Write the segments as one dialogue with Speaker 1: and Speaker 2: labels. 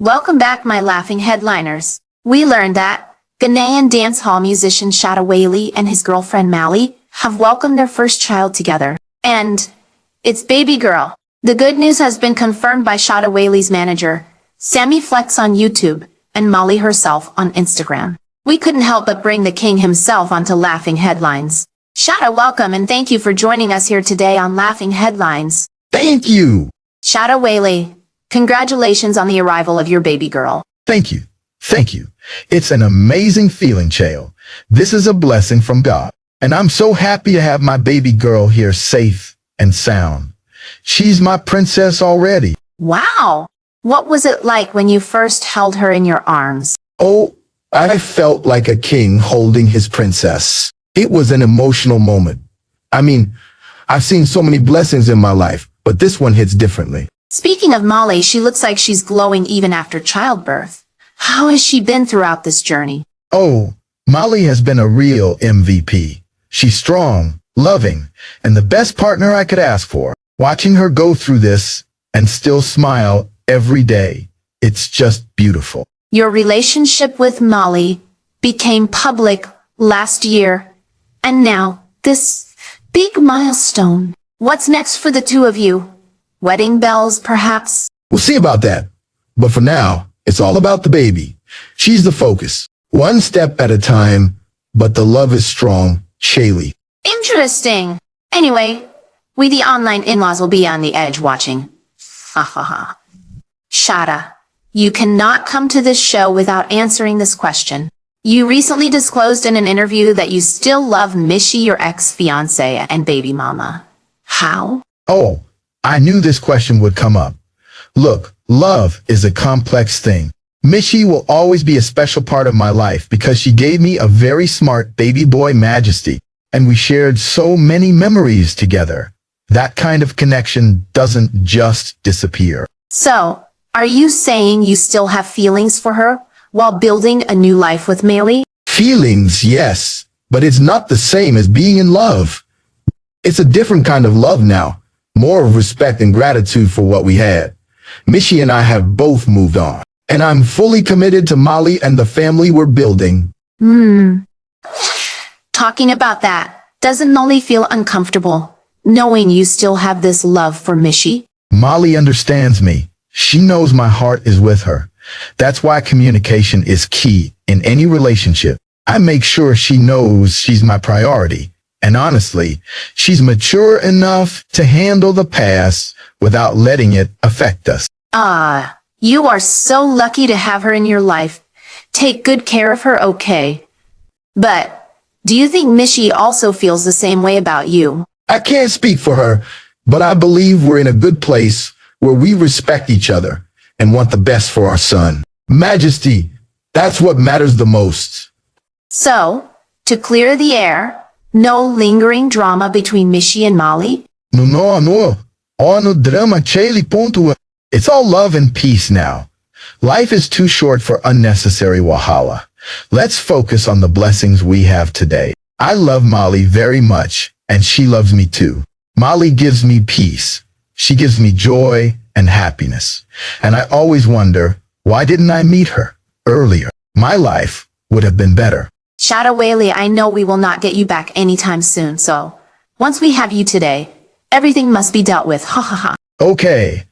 Speaker 1: Welcome back, my laughing headliners. We learned that Ghanaian dancehall musician Shatta Wale and his girlfriend Mali have welcomed their first child together. And it's baby girl. The good news has been confirmed by Shatta Wale's manager, Sammy Flex on YouTube, and Mali herself on Instagram. We couldn't help but bring the king himself onto Laughing Headlines. Shatta, welcome and thank you for joining us here today on Laughing Headlines.
Speaker 2: Thank you.
Speaker 1: Shatta Wale, congratulations on the arrival of your baby girl.
Speaker 2: Thank you. Thank you. It's an amazing feeling, Chael. This is a blessing from God. And I'm so happy to have my baby girl here safe and sound. She's my princess already.
Speaker 1: Wow! What was it like when you first held her in your arms?
Speaker 2: Oh, I felt like a king holding his princess. It was an emotional moment. I mean, I've seen so many blessings in my life, but this one hits differently.
Speaker 1: Speaking of Mali, she looks like she's glowing even after childbirth. How has she been throughout this journey?
Speaker 2: Oh, Molly has been a real MVP. She's strong, loving, and the best partner I could ask for. Watching her go through this and still smile every day, it's just beautiful.
Speaker 1: Your relationship with Mali became public last year, and now this big milestone. What's next for the two of you? Wedding bells, perhaps?
Speaker 2: We'll see about that. But for now, it's all about the baby. She's the focus. One step at a time, but the love is strong. Shaylee.
Speaker 1: Interesting. Anyway, we the online in-laws will be on the edge watching. Ha ha ha. Shatta, you cannot come to this show without answering this question. You recently disclosed in an interview that you still love Michy, your ex-fiancé and baby mama. How?
Speaker 2: Oh, I knew this question would come up. Look, love is a complex thing. Michy will always be a special part of my life because she gave me a very smart baby boy majesty, and we shared so many memories together. That kind of connection doesn't just disappear.
Speaker 1: So, are you saying you still have feelings for her while building a new life with Mali?
Speaker 2: Feelings, yes, but it's not the same as being in love. It's a different kind of love now, more of respect and gratitude for what we had. Michy and I have both moved on, and I'm fully committed to Mali and the family we're building.
Speaker 1: Talking about that, doesn't Mali feel uncomfortable, knowing you still have this love for Michy?
Speaker 2: Mali understands me. She knows my heart is with her. That's why communication is key in any relationship. I make sure she knows she's my priority. And honestly, she's mature enough to handle the past without letting it affect us.
Speaker 1: You are so lucky to have her in your life. Take good care of her, okay? But do you think Michy also feels the same way about you?
Speaker 2: I can't speak for her, but I believe we're in a good place where we respect each other and want the best for our son. Majesty, that's what matters the most.
Speaker 1: So, to clear the air, no lingering drama between Michy and Mali?
Speaker 2: No. No drama, Chaeli, ponto. It's all love and peace now. Life is too short for unnecessary wahala. Let's focus on the blessings we have today. I love Mali very much, and she loves me too. Mali gives me peace. She gives me joy and happiness. And I always wonder, why didn't I meet her earlier? My life would have been better.
Speaker 1: Shatta Wale, I know we will not get you back anytime soon, so once we have you today, everything must be dealt with, ha ha ha.
Speaker 2: Okay,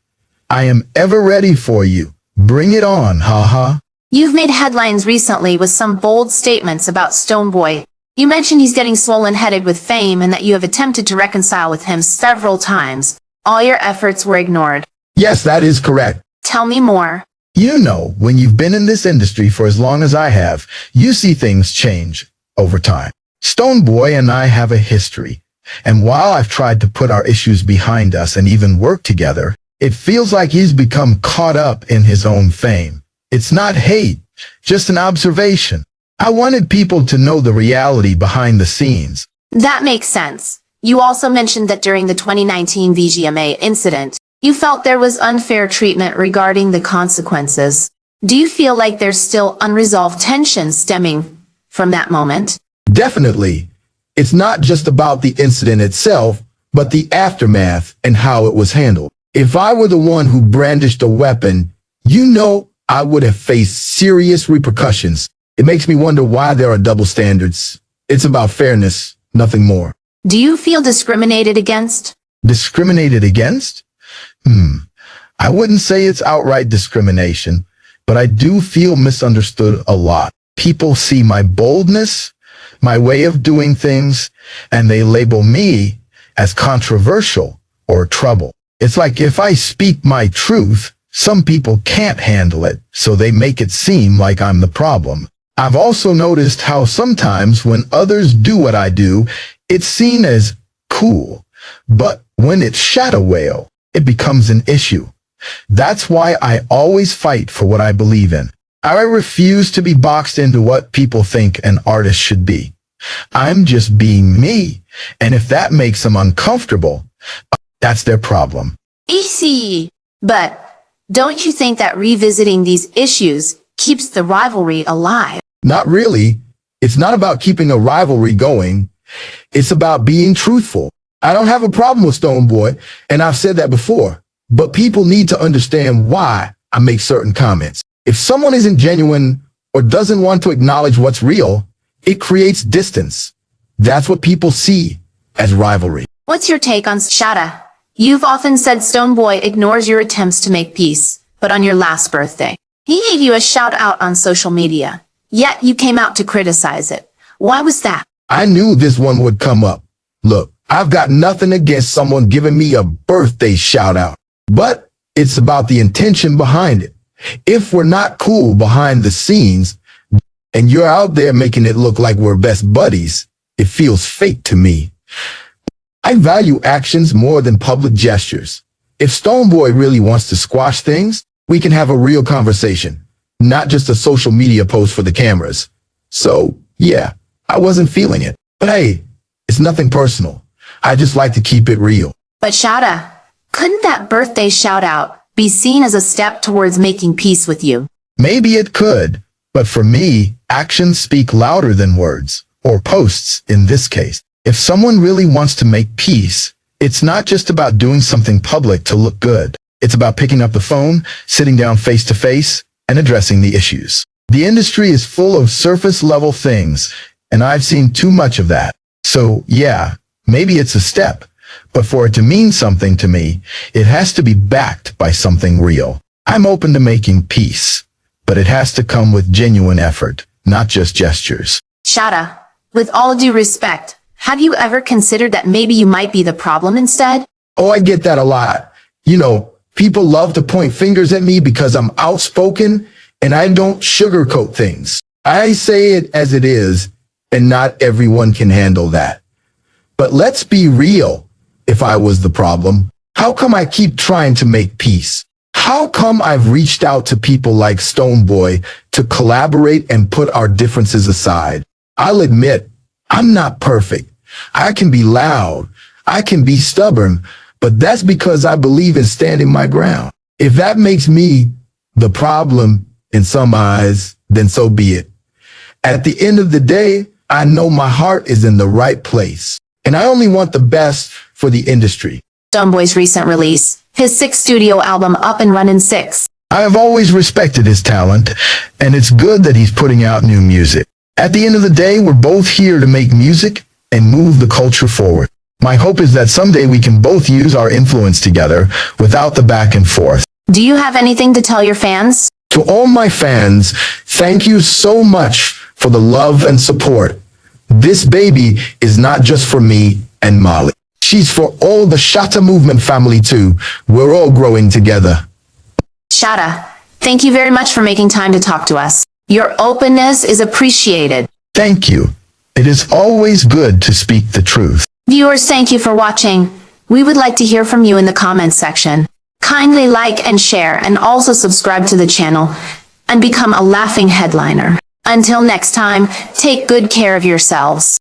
Speaker 2: I am ever ready for you. Bring it on, ha ha.
Speaker 1: You've made headlines recently with some bold statements about Stonebwoy. You mentioned he's getting swollen-headed with fame and that you have attempted to reconcile with him several times. All your efforts were ignored.
Speaker 2: Yes, that is correct.
Speaker 1: Tell me more.
Speaker 2: You know, when you've been in this industry for as long as I have, you see things change over time. Stonebwoy and I have a history, and while I've tried to put our issues behind us and even work together, it feels like he's become caught up in his own fame. It's not hate, just an observation. I wanted people to know the reality behind the scenes.
Speaker 1: That makes sense. You also mentioned that during the 2019 VGMA incident, you felt there was unfair treatment regarding the consequences. Do you feel like there's still unresolved tension stemming from that moment?
Speaker 2: Definitely. It's not just about the incident itself, but the aftermath and how it was handled. If I were the one who brandished a weapon, you know I would have faced serious repercussions. It makes me wonder why there are double standards. It's about fairness, nothing more.
Speaker 1: Do you feel discriminated against?
Speaker 2: Discriminated against? I wouldn't say it's outright discrimination, but I do feel misunderstood a lot. People see my boldness, my way of doing things, and they label me as controversial or trouble. It's like if I speak my truth, some people can't handle it, so they make it seem like I'm the problem. I've also noticed how sometimes when others do what I do, it's seen as cool. But when it's Shatta Wale, it becomes an issue. That's why I always fight for what I believe in. I refuse to be boxed into what people think an artist should be. I'm just being me, and if that makes them uncomfortable, that's their problem.
Speaker 1: Easy. But don't you think that revisiting these issues keeps the rivalry alive?
Speaker 2: Not really. It's not about keeping a rivalry going. It's about being truthful. I don't have a problem with Stonebwoy, and I've said that before, but people need to understand why I make certain comments. If someone isn't genuine or doesn't want to acknowledge what's real, it creates distance. That's what people see as rivalry.
Speaker 1: What's your take on Shatta? You've often said Stonebwoy ignores your attempts to make peace, but on your last birthday, he gave you a shout out on social media, yet you came out to criticize it. Why was that?
Speaker 2: I knew this one would come up. Look, I've got nothing against someone giving me a birthday shout out, but it's about the intention behind it. If we're not cool behind the scenes and you're out there making it look like we're best buddies, it feels fake to me. I value actions more than public gestures. If Stonebwoy really wants to squash things, we can have a real conversation, not just a social media post for the cameras. So, yeah, I wasn't feeling it. But hey, it's nothing personal. I just like to keep it real.
Speaker 1: But Shatta, couldn't that birthday shout out be seen as a step towards making peace with you?
Speaker 2: Maybe it could, but for me, actions speak louder than words, or posts in this case. If someone really wants to make peace, it's not just about doing something public to look good. It's about picking up the phone, sitting down face to face, and addressing the issues. The industry is full of surface level things, and I've seen too much of that. So yeah, maybe it's a step, but for it to mean something to me, it has to be backed by something real. I'm open to making peace, but it has to come with genuine effort, not just gestures.
Speaker 1: Shatta, with all due respect, have you ever considered that maybe you might be the problem instead?
Speaker 2: Oh, I get that a lot. You know, people love to point fingers at me because I'm outspoken and I don't sugarcoat things. I say it as it is, and not everyone can handle that. But let's be real. If I was the problem, how come I keep trying to make peace? How come I've reached out to people like Stonebwoy to collaborate and put our differences aside? I'll admit, I'm not perfect. I can be loud. I can be stubborn, but that's because I believe in standing my ground. If that makes me the problem in some eyes, then so be it. At the end of the day, I know my heart is in the right place, and I only want the best for the industry.
Speaker 1: Stonebwoy's recent release, his sixth studio album Up and Runnin' 6.
Speaker 2: I have always respected his talent, and it's good that he's putting out new music. At the end of the day, we're both here to make music and move the culture forward. My hope is that someday we can both use our influence together without the back and forth.
Speaker 1: Do you have anything to tell your fans?
Speaker 2: To all my fans, thank you so much for the love and support. This baby is not just for me and Molly. She's for all the Shatta movement family too. We're all growing together.
Speaker 1: Shatta, thank you very much for making time to talk to us. Your openness is appreciated.
Speaker 2: Thank you. It is always good to speak the truth.
Speaker 1: Viewers, thank you for watching. We would like to hear from you in the comments section. Kindly like and share, and also subscribe to the channel and become a laughing headliner. Until next time, take good care of yourselves.